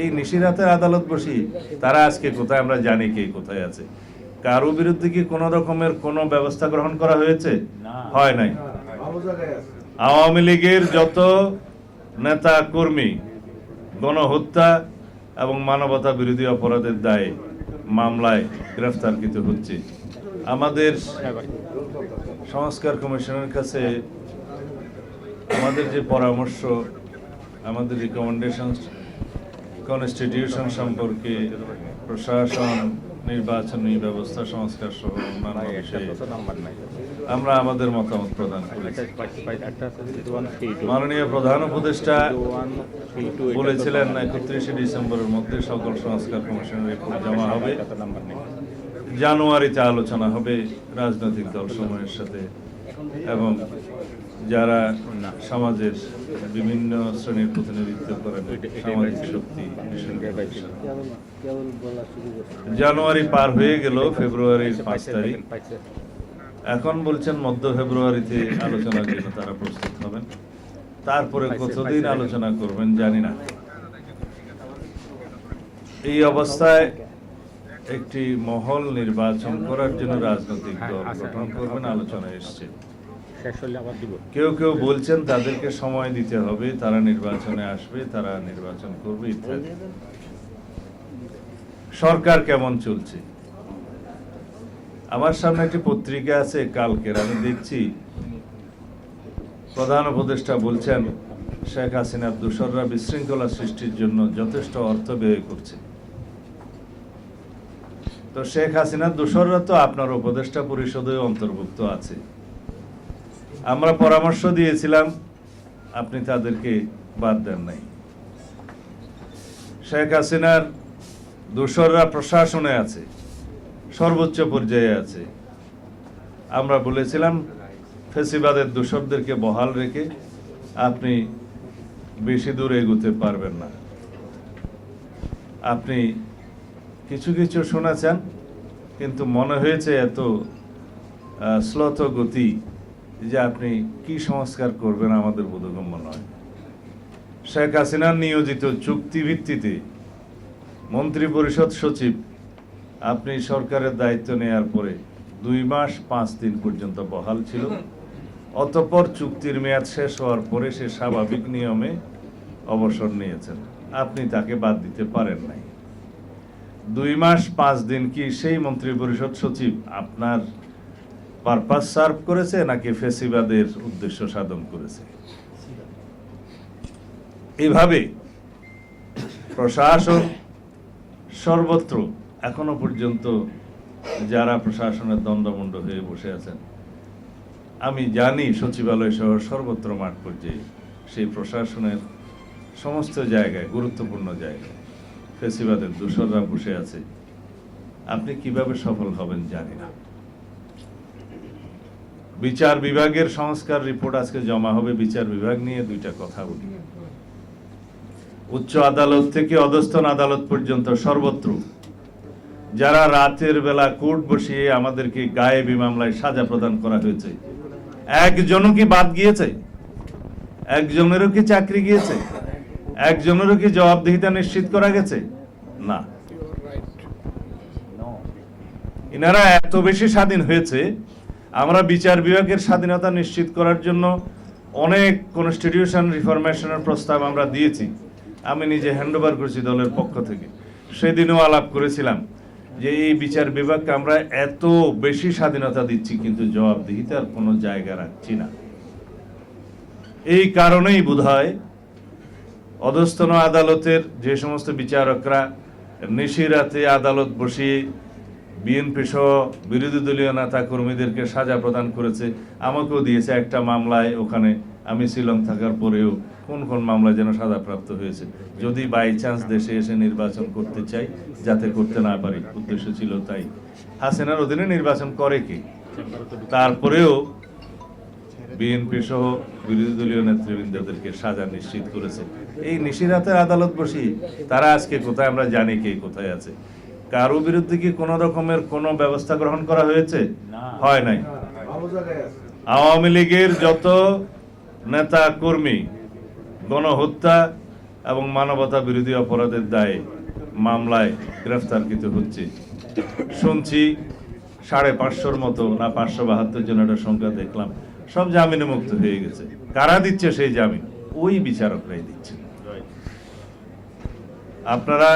এই নিশিরাতের আদালত বসি তারা আজকে কোথায় আমরা জানি কে কোথায় আছে। কারো বিরুদ্ধে কি কোনো রকমের কোনো ব্যবস্থা গ্রহণ করা হয়েছে? হয় নাই। আওয়ামী লীগের যত নেতা কর্মী গণহত্যা এবং মানবতা বিরোধী অপরাধের দায়ে মামলায় গ্রেফতারকৃত হচ্ছে। আমাদের সংস্কার কমিশনের কাছে আমাদের যে পরামর্শ, আমাদের রিকমেন্ডেশন কনস্টিটিউশন সম্পর্কে প্রশাসন, নির্বাচনী ব্যবস্থা সংস্কার সহ অন্যান্য বিষয়ে আমরা আমাদের মতামত প্রদান করেছি। মাননীয় প্রধান উপদেষ্টা বলেছিলেন 31শে ডিসেম্বরের মধ্যে সকল সংস্কার কমিশনের রিপোর্ট জমা হবে, জানুয়ারিতে আলোচনা হবে রাজনৈতিক দলসমূহের সাথে এবং যারা সমাজের বিভিন্ন শ্রেণীর প্রতিনিধিত্ব করেন সামাজিক শক্তি। জানুয়ারি পার হয়ে গেল, ফেব্রুয়ারির 5 তারিখ। এখন বলছেন মধ্য ফেব্রুয়ারিতে আলোচনার জন্য তারা প্রস্তুত হবেন। তারপরে কতদিন আলোচনা করবেন জানি না। এই অবস্থায় একটি মহল নির্বাচন করার জন্য রাজনৈতিক দল গঠন করবেন আলোচনা এসছে। কেউ কেউ বলছেন তাদেরকে সময় দিতে হবে, তারা নির্বাচনে আসবে, তারা নির্বাচন করবে ইত্যাদি। সরকার কেমন চলছে? আমার সামনে একটি পত্রিকা আছে কালকের, আমি দেখছি প্রধান উপদেষ্টা বলছেন শেখ হাসিনার দোসররা বিশৃঙ্খলা সৃষ্টির জন্য যথেষ্ট অর্থ ব্যয় করছে। তো শেখ হাসিনার দোসররা তো আপনার উপদেষ্টা পরিষদে অন্তর্ভুক্ত আছে। আমরা পরামর্শ দিয়েছিলাম, আপনি তাদেরকে বাদ দেন নাই। শেখ হাসিনার দোসররা প্রশাসনে আছে, সর্বোচ্চ পর্যায়ে আছে। আমরা বলেছিলাম ফেসিবাদের দোসরদেরকে বহাল রেখে আপনি বেশি দূর এগোতে পারবেন না। আপনি কিছু কিছু শুনেছেন, কিন্তু মনে হয়েছে এত শ্লথ গতি যে আপনি কি সংস্কার করবেন আমাদের বোধগম্য নয়। শেখ হাসিনার নিয়োজিত চুক্তি ভিত্তিতে মন্ত্রী পরিষদ সচিব আপনি সরকারের দায়িত্ব নেয়ার পরে 2 মাস 5 দিন পর্যন্ত বহাল ছিল। অতঃপর চুক্তির মেয়াদ শেষ হওয়ার পরে সে স্বাভাবিক নিয়মে অবসর নিয়েছেন। আপনি তাকে বাদ দিতে পারেন নাই। 2 মাস 5 দিন কি সেই মন্ত্রী পরিষদ সচিব আপনার পারপাস সার্ভ করেছে নাকি ফেসিবাদের উদ্দেশ্য সাধন করেছে? এইভাবে প্রশাসন সর্বত্র এখনো পর্যন্ত যারা প্রশাসনের দণ্ডমুণ্ড হয়ে বসে আছেন, আমি জানি সচিবালয় সহ সর্বত্র মাঠ পর্যায়ে সেই প্রশাসনের সমস্ত জায়গায়, গুরুত্বপূর্ণ জায়গায় ফেসিবাদের দোসররা বসে আছে। আপনি কিভাবে সফল হবেন জানি না। বিচার বিভাগের সংস্কার রিপোর্ট আজকে জমা হবে। বিচার বিভাগ নিয়ে 2টা কথা বলি। উচ্চ আদালত থেকে অধস্তন আদালত পর্যন্ত সর্বত্র যারা রাতের বেলা কোর্ট বসিয়ে আমাদেরকে গায়েবী মামলায় সাজা প্রদান করা হয়েছে, একজনও কি বাদ গিয়েছে? একজনেরও কি চাকরি গিয়েছে? একজনেরও কি জবাবদিহিতা নিশ্চিত করা গেছে? না। এনারা এত বেশি স্বাধীন হয়েছে। আমরা বিচার বিভাগের স্বাধীনতা নিশ্চিত করার জন্য অনেক কনস্টিটিউশন রিফরমেশনের প্রস্তাব আমরা দিয়েছি। আমি নিজে হ্যান্ডওভার করেছি দলের পক্ষ থেকে। সেদিনও আলাপ করেছিলাম যে এই বিচার বিভাগকে আমরা এত বেশি স্বাধীনতা দিচ্ছি কিন্তু জবাবদিহিতার কোনো জায়গা রাখছি না। এই কারণেই বোধহয় অধস্তন আদালতের যে সমস্ত বিচারকরা নিশিরাতে আদালত বসিয়ে বিএনপি সহ বিরোধী দলীয় নেতা কর্মীদেরকে সাজা প্রদান করেছে। আমাকেও দিয়েছে একটা মামলায়, ওখানে আমি শিলং থাকার পরেও কোন কোন মামলায় যেন সাজাপ্রাপ্ত হয়েছে। যদি বাই চান্স দেশে এসে নির্বাচন করতে চাই, যাতে করতে না পারি, উদ্দেশ্য ছিল তাই। হাসিনার অধীনে নির্বাচন করে কি? তারপরেও বিএনপি সহ বিরোধী দলীয় নেতৃবৃন্দদেরকে সাজা নিশ্চিত করেছে। এই নিশিরাতের আদালত বসি তারা আজকে কোথায় আমরা জানি কে কোথায় আছে। কারো বিরুদ্ধে কি কোন রকমের কোনো ব্যবস্থা গ্রহণ করা হয়েছে? হয় নাই। আওয়ামী লীগের যত নেতা কর্মী গণহত্যা এবং মানবতা বিরোধী অপরাধের দায়ে মামলায় গ্রেফতারকৃত হচ্ছে। শুনছি 550 মতো না 572 জন একটা সংখ্যা দেখলাম, সব জামিনে মুক্ত হয়ে গেছে। কারা দিচ্ছে সেই জামিন? ওই বিচারকরাই দিচ্ছে। আপনারা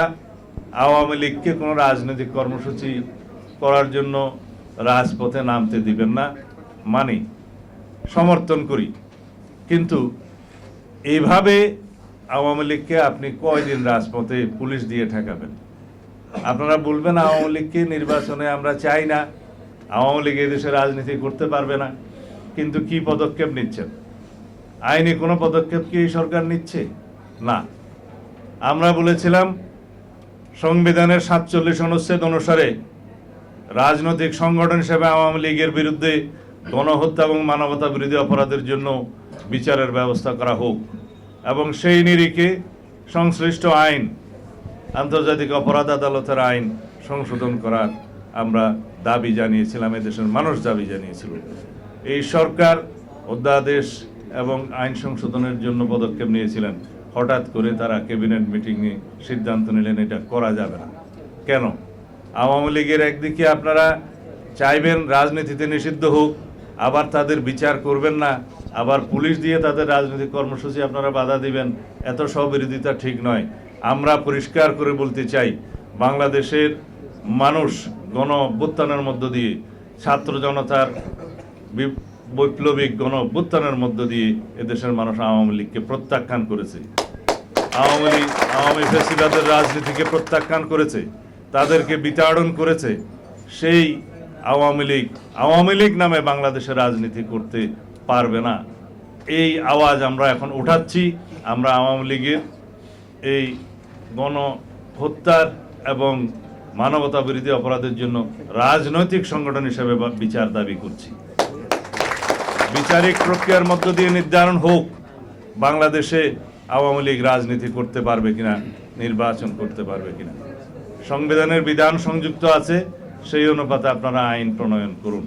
আওয়ামী লীগকে কোনো রাজনৈতিক কর্মসূচি করার জন্য রাজপথে নামতে দিবেন না, মানি, সমর্থন করি, কিন্তু এইভাবে আওয়ামী লীগকে আপনি কয়দিন রাজপথে পুলিশ দিয়ে ঠেকাবেন? আপনারা বলবেন আওয়ামী লীগকে নির্বাচনে আমরা চাই না, আওয়ামী লীগ এই দেশে রাজনীতি করতে পারবে না, কিন্তু কি পদক্ষেপ নিচ্ছেন? আইনি কোনো পদক্ষেপ কি এই সরকার নিচ্ছে? না। আমরা বলেছিলাম সংবিধানের 47 অনুচ্ছেদ অনুসারে রাজনৈতিক সংগঠন হিসেবে আওয়ামী লীগের বিরুদ্ধে গণহত্যা এবং মানবতা বিরোধী অপরাধের জন্য বিচারের ব্যবস্থা করা হোক, এবং সেই নিরিখে সংশ্লিষ্ট আইন, আন্তর্জাতিক অপরাধ আদালতের আইন সংশোধন করার আমরা দাবি জানিয়েছিলাম, এদেশের মানুষ দাবি জানিয়েছিল। এই সরকার অধ্যাদেশ এবং আইন সংশোধনের জন্য পদক্ষেপ নিয়েছিলেন, হঠাৎ করে তারা ক্যাবিনেট মিটিংয়ে সিদ্ধান্ত নিলেন এটা করা যাবে না। কেন? আওয়ামী লীগের একদিকে আপনারা চাইবেন রাজনীতিতে নিষিদ্ধ হোক, আবার তাদের বিচার করবেন না, আবার পুলিশ দিয়ে তাদের রাজনৈতিক কর্মসূচি আপনারা বাধা দিবেন। এত স্ববিরোধিতা ঠিক নয়। আমরা পরিষ্কার করে বলতে চাই, বাংলাদেশের মানুষ গণ অভ্যুত্থানের মধ্য দিয়ে, ছাত্র জনতার বৈপ্লবিক গণ অভ্যুত্থানের মধ্য দিয়ে এদেশের মানুষ আওয়ামী লীগকে প্রত্যাখ্যান করেছে, আওয়ামী ফ্যাসিবাদের রাজনীতিকে প্রত্যাখ্যান করেছে, তাদেরকে বিতাড়ন করেছে। সেই আওয়ামী লীগ নামে বাংলাদেশে রাজনীতি করতে পারবে না। এই আওয়াজ আমরা এখন উঠাচ্ছি। আমরা আওয়ামী লীগের এই গণহত্যার এবং মানবতা বিরোধী অপরাধের জন্য রাজনৈতিক সংগঠন হিসেবে বিচার দাবি করছি। বিচারিক প্রক্রিয়ার মধ্য দিয়ে নির্ধারণ হোক বাংলাদেশে আওয়ামী লীগ রাজনীতি করতে পারবে কিনা, নির্বাচন করতে পারবে কিনা। সংবিধানের বিধান সংযুক্ত আছে, সেই অনুপাতে আপনারা আইন প্রণয়ন করুন।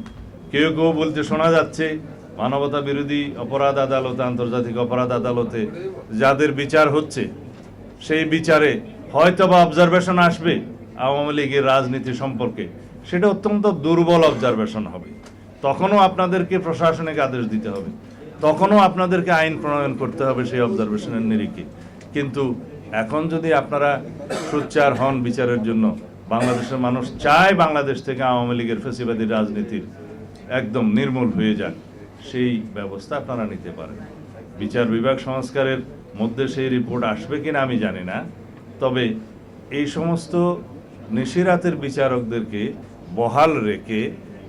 কেউ কেউ বলতে শোনা যাচ্ছে মানবতা বিরোধী অপরাধ আদালতে, আন্তর্জাতিক অপরাধ আদালতে যাদের বিচার হচ্ছে, সেই বিচারে হয়তোবা অবজারভেশন আসবে আওয়ামী লীগের রাজনীতি সম্পর্কে, সেটা অত্যন্ত দুর্বল অবজারভেশন হবে। তখনও আপনাদেরকে প্রশাসনিক আদেশ দিতে হবে, তখনও আপনাদেরকে আইন প্রণয়ন করতে হবে সেই অবজারভেশনের নিরিখে। কিন্তু এখন যদি আপনারা সোচ্চার হন বিচারের জন্য, বাংলাদেশের মানুষ চায় বাংলাদেশ থেকে আওয়ামী লীগের ফ্যাসিবাদী রাজনীতির একদম নির্মূল হয়ে যাক, সেই ব্যবস্থা আপনারা নিতে পারেন। বিচার বিভাগ সংস্কারের মধ্যে সেই রিপোর্ট আসবে কিনা আমি জানি না, তবে এই সমস্ত নিশিরাতের বিচারকদেরকে বহাল রেখে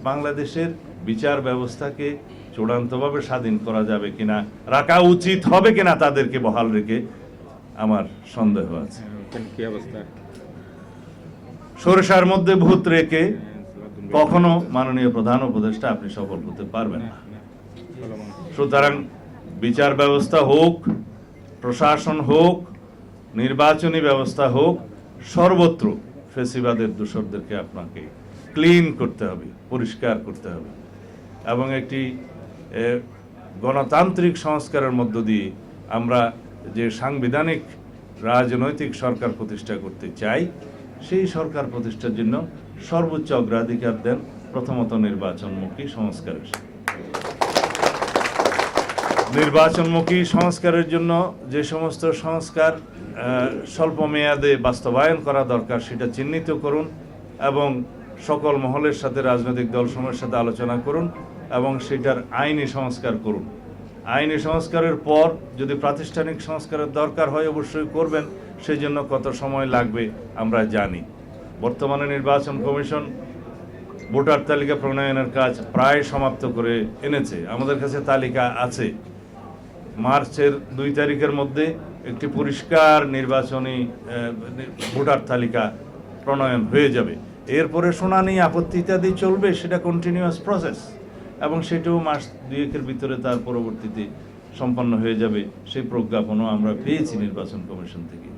বাংলাদেশের বিচার ব্যবস্থাকে চূড়ান্তভাবে স্বাধীন করা যাবে কিনা, রাখা উচিত হবে কিনা তাদেরকে বহাল রেখে, আমার সন্দেহ আছে। সরিষার মধ্যে ভূত রেখে কখনো মাননীয় প্রধান উপদেষ্টা আপনি সফল হতে পারবেন না। সুতরাং বিচার ব্যবস্থা হোক, প্রশাসন হোক, নির্বাচনী ব্যবস্থা হোক, সর্বত্র ফ্যাসিবাদের দোষরদেরকে আপনাকে ক্লিন করতে হবে, পরিষ্কার করতে হবে, এবং একটি গণতান্ত্রিক সংস্কারের মধ্য দিয়ে আমরা যে সাংবিধানিক রাজনৈতিক সরকার প্রতিষ্ঠা করতে চাই, সেই সরকার প্রতিষ্ঠার জন্য সর্বোচ্চ অগ্রাধিকার দেন প্রথমত নির্বাচনমুখী সংস্কারের। নির্বাচনমুখী সংস্কারের জন্য যে সমস্ত সংস্কার স্বল্প মেয়াদে বাস্তবায়ন করা দরকার সেটা চিহ্নিত করুন, এবং সকল মহলের সাথে, রাজনৈতিক দলসমূহের সাথে আলোচনা করুন, এবং সেটার আইনি সংস্কার করুন। আইনি সংস্কারের পর যদি প্রাতিষ্ঠানিক সংস্কারের দরকার হয় অবশ্যই করবেন, সেই জন্য কত সময় লাগবে আমরা জানি। বর্তমানে নির্বাচন কমিশন ভোটার তালিকা প্রণয়নের কাজ প্রায় সমাপ্ত করে এনেছে, আমাদের কাছে তালিকা আছে। মার্চের 2 তারিখের মধ্যে একটি পরিষ্কার নির্বাচনী ভোটার তালিকা প্রণয়ন হয়ে যাবে। এরপরে শুনানি, আপত্তি ইত্যাদি চলবে, সেটা কন্টিনিউয়াস প্রসেস, এবং সেটাও মাস 2-1-এর ভিতরে তার পরবর্তীতে সম্পন্ন হয়ে যাবে। সেই প্রজ্ঞাপনও আমরা পেয়েছি নির্বাচন কমিশন থেকে।